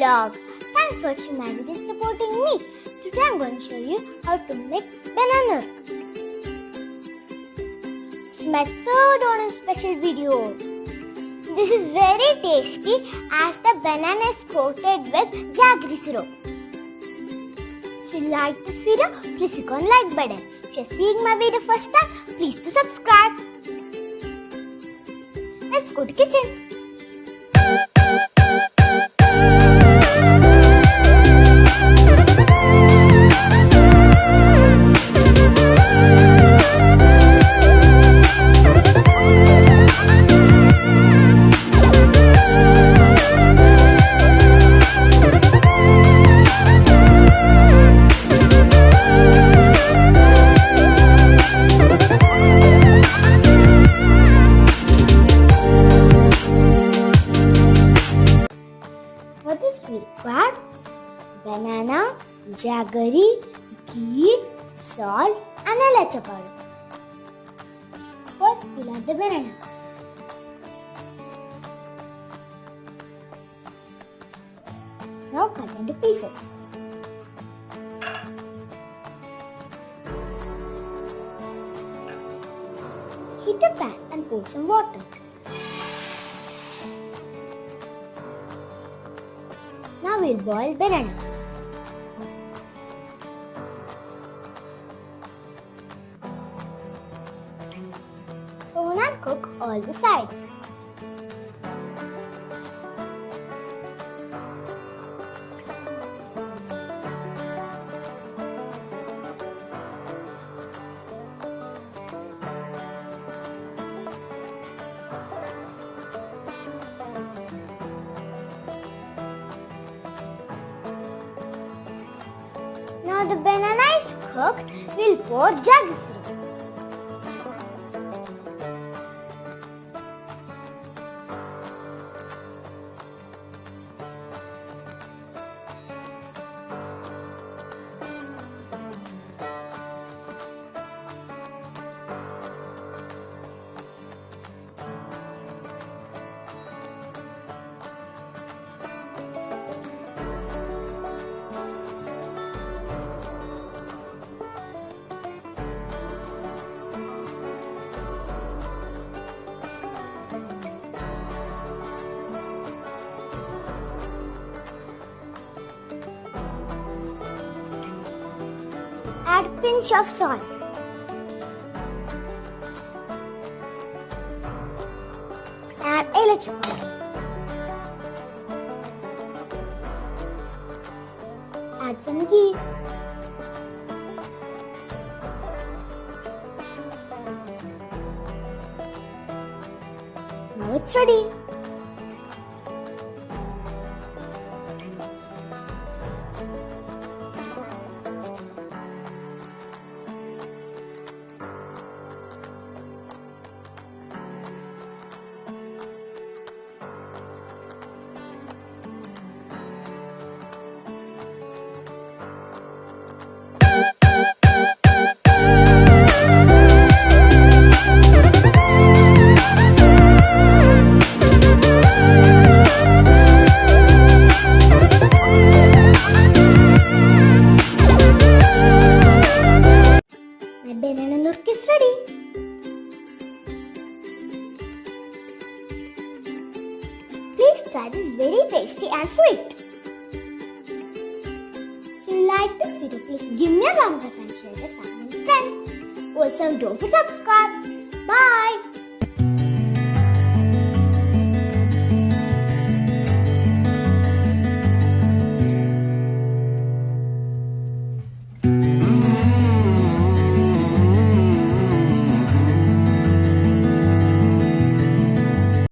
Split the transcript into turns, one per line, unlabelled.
vlog. Thanks for watching my video and supporting me. Today I'm going to show you how to make banana. It's my third Onam special video. This is very tasty as the banana is coated with Jaggery syrup. If you like this video, please click on like button. If you're seeing my video first time, please do subscribe. Let's go to kitchen. For this we require banana, jaggery, ghee, salt and Ealchi powder. First peel out the banana. Now cut into pieces. Heat a pan and pour some water. Now we'll boil banana. Oven and cook all the sides. Now the banana is cooked, we'll pour Jaggery syrup. Add a pinch of salt. Add Ealchi powder. Add some ghee. Now it's ready. Banana Nurukku is ready. Please try this very tasty and sweet. If you like this video, please give me a thumbs up and share with family and friends. Also, don't forget to subscribe.